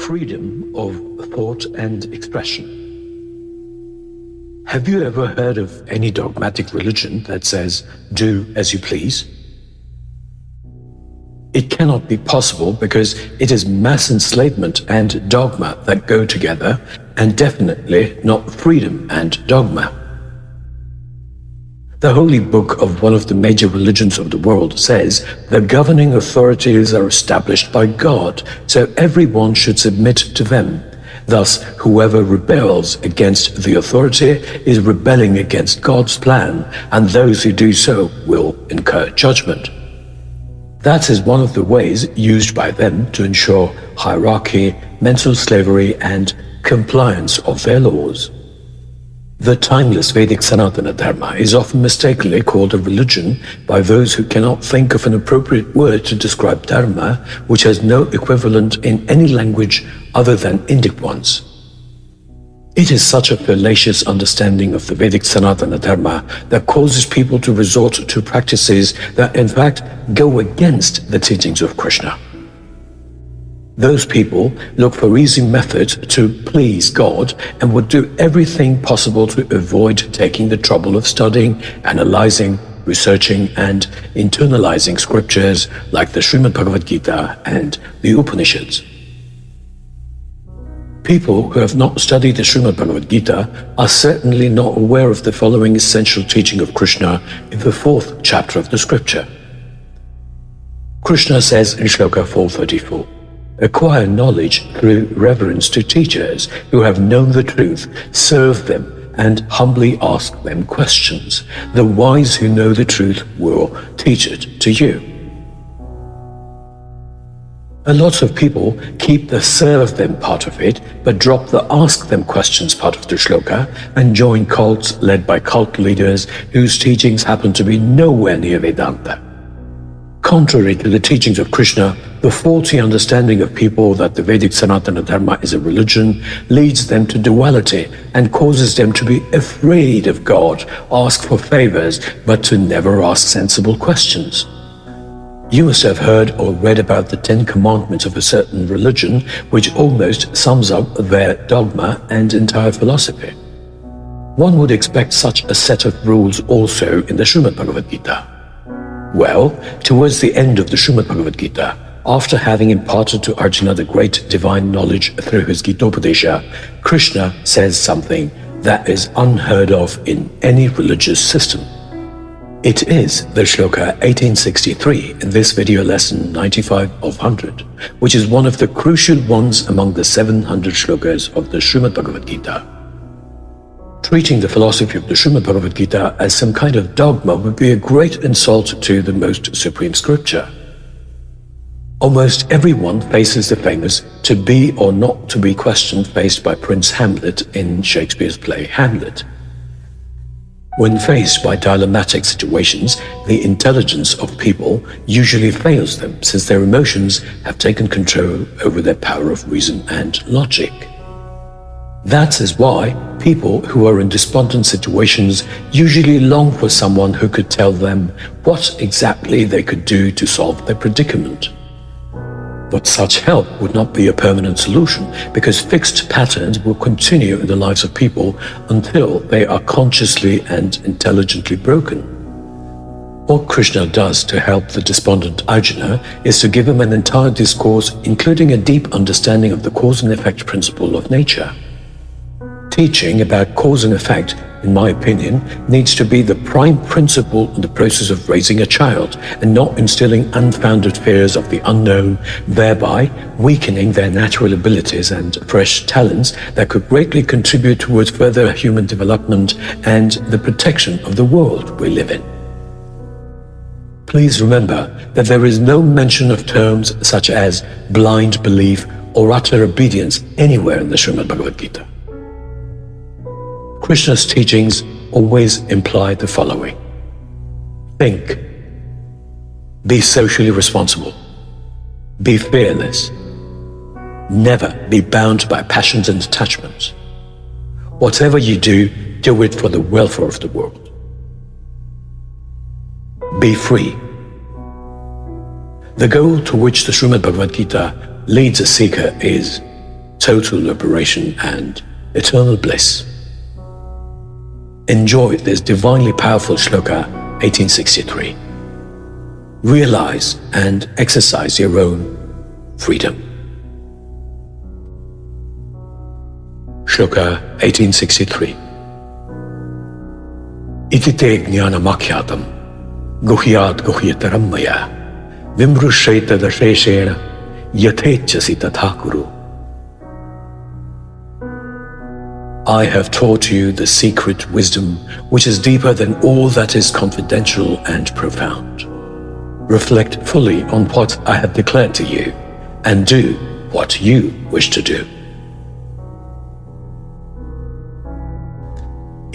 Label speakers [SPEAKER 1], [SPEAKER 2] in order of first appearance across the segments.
[SPEAKER 1] freedom of thought and expression. Have you ever heard of any dogmatic religion that says, do as you please? It cannot be possible because it is mass enslavement and dogma that go together, and definitely not freedom and dogma. The holy book of one of the major religions of the world says the governing authorities are established by God, so everyone should submit to them. Thus, whoever rebels against the authority is rebelling against God's plan, and those who do so will incur judgment. That is one of the ways used by them to ensure hierarchy, mental slavery, and compliance of their laws. The timeless Vedic Sanatana Dharma is often mistakenly called a religion by those who cannot think of an appropriate word to describe Dharma, which has no equivalent in any language other than Indic ones. It is such a fallacious understanding of the Vedic Sanatana Dharma that causes people to resort to practices that in fact go against the teachings of Krishna. Those people look for easy methods to please God and would do everything possible to avoid taking the trouble of studying, analyzing, researching, and internalizing scriptures like the SRIMAD BHAGAVAD GITA and the Upanishads. People who have not studied the SRIMAD BHAGAVAD GITA are certainly not aware of the following essential teaching of Krishna in the 4th chapter of the scripture. Krishna says in Shloka 434, "Acquire knowledge through reverence to teachers who have known the truth, serve them, and humbly ask them questions. The wise who know the truth will teach it to you." A lot of people keep the serve them part of it, but drop the ask them questions part of the shloka and join cults led by cult leaders whose teachings happen to be nowhere near Vedanta. Contrary to the teachings of Krishna, the faulty understanding of people that the Vedic Sanatana Dharma is a religion leads them to duality and causes them to be afraid of God, ask for favors, but to never ask sensible questions. You must have heard or read about the 10 commandments of a certain religion, which almost sums up their dogma and entire philosophy. One would expect such a set of rules also in the SRIMAD BHAGAVAD GITA. Well, towards the end of the SRIMAD BHAGAVAD GITA, after having imparted to Arjuna the great divine knowledge through his Gitopadesha, Krishna says something that is unheard of in any religious system. It is the Shloka 1863 in this video lesson 95 of 100, which is one of the crucial ones among the 700 shlokas of the SRIMAD BHAGAVAD GITA. Treating the philosophy of the SRIMAD BHAGAVAD GITA as some kind of dogma would be a great insult to the most supreme scripture. Almost everyone faces the famous to be or not to be question faced by Prince Hamlet in Shakespeare's play Hamlet. When faced by dilemmatic situations, the intelligence of people usually fails them since their emotions have taken control over their power of reason and logic. That is why people who are in despondent situations usually long for someone who could tell them what exactly they could do to solve their predicament. But such help would not be a permanent solution because fixed patterns will continue in the lives of people until they are consciously and intelligently broken. What Krishna does to help the despondent Arjuna is to give him an entire discourse including a deep understanding of the cause and effect principle of nature. Teaching about cause and effect, in my opinion, needs to be the prime principle in the process of raising a child and not instilling unfounded fears of the unknown, thereby weakening their natural abilities and fresh talents that could greatly contribute towards further human development and the protection of the world we live in. Please remember that there is no mention of terms such as blind belief or utter obedience anywhere in the SRIMAD BHAGAVAD GITA. Krishna's teachings always imply the following. Think. Be socially responsible. Be fearless. Never be bound by passions and attachments. Whatever you do, do it for the welfare of the world. Be free. The goal to which the SRIMAD BHAGAVAD GITA leads a seeker is total liberation and eternal bliss. Enjoy this divinely powerful Shloka 1863. Realize and exercise your own freedom. Shloka 1863. Iti te jnaana-maakhyaatam guhyaad-guhyataram mayaa vim-rushyaita-dashesheNa yathe-cchasi tathaa kuru. I have taught you the secret wisdom which is deeper than all that is confidential and profound. Reflect fully on what I have declared to you and do what you wish to do.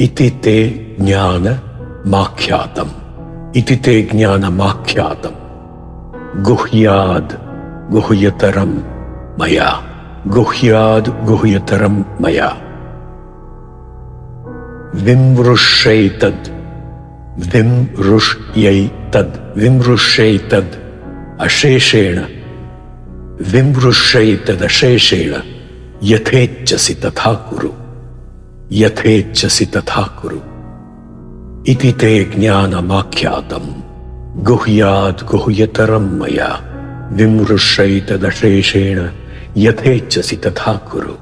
[SPEAKER 1] Iti te jnaana-maakhyaatam. Iti te jnaana-maakhyaatam. Guhyaad-guhyataram mayaa. Guhyaad-guhyataram mayaa. Vim-rushyaita-dashesheNa. Vim-rushyaita-dashesheNa yathe-cchasi tathaa kuru. Yathe-cchasi tathaa kuru. Iti te jnaana-maakhyaatam guhyaad-guhyataram mayaa vim-rushyaita-dashesheNa yathe-cchasi tathaa kuru.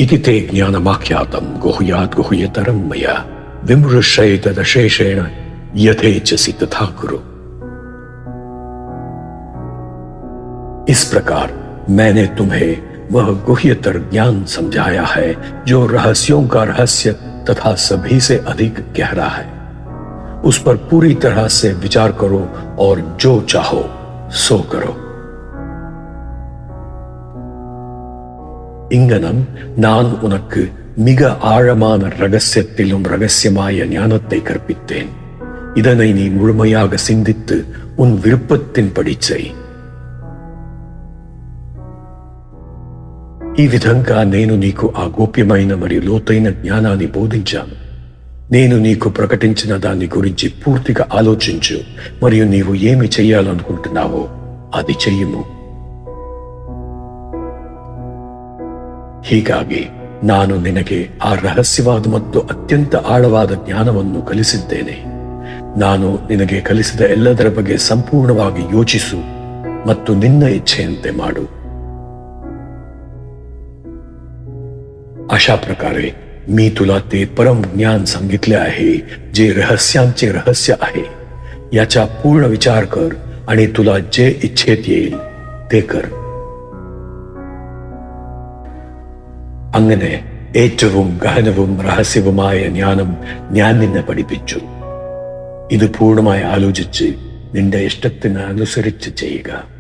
[SPEAKER 1] Iti te jnaana-maakhyaatam guhyaad-guhyataram mayaa vim-rushyaita-dashesheNa yathe-cchasi tathaa kuru. इस प्रकार मैंने तुम्हें वह गुह्यतर ज्ञान समझाया है जो रहस्यों का रहस्य तथा सभी से अधिक गहरा है। उस पर पूरी तरह से विचार करो और जो चाहो सो करो। இங்கனம் நான் உனக்கு மிக ஆழமான ரகசியத்திலும் ரகசியமாய ஞானத்தை கற்பித்தேன். இதனை நீ முழுமையாக சிந்தித்து உன் விருப்பத்தின்படி செய். ఈ విధంగా నేను నీకు ఆ గోప్యమైన మరియు లోతైన జ్ఞానాన్ని బోధించాను. నేను నీకు ప్రకటించిన దాని గురించి పూర్తిగా ఆలోచించు మరియు నీవు ఏమి చేయాలనుకుంటున్నావో అది చెయ్యము. ಹೀಗಾಗಿ ನಾನು ನಿನಗೆ ಆ ರಹಸ್ಯವಾದ ಮತ್ತು ಅತ್ಯಂತ ಆಳವಾದ ಜ್ಞಾನವನ್ನು ಕಲಿಸಿದ್ದೇನೆ. ನಾನು ನಿನಗೆ ಕಲಿಸಿದ ಎಲ್ಲದರ ಬಗ್ಗೆ ಸಂಪೂರ್ಣವಾಗಿ ಯೋಚಿಸು ಮತ್ತು ನಿನ್ನ ಇಚ್ಛೆಯಂತೆ ಮಾಡು. अशा प्रकारे मी तुला ते परम ज्ञान सांगितले आहे जे रहस्यांचे रहस्य आहे. याचा पूर्ण विचार कर आणि तुला जे इच्छेत येईल ते कर. അങ്ങനെ ഏറ്റവും ഗഹനവും രഹസ്യവുമായ ജ്ഞാനം ഞാൻ നിന്നെ പഠിപ്പിച്ചു. ഇത് പൂർണ്ണമായി ആലോചിച്ച് നിന്റെ ഇഷ്ടത്തിന് അനുസരിച്ച് ചെയ്യുക.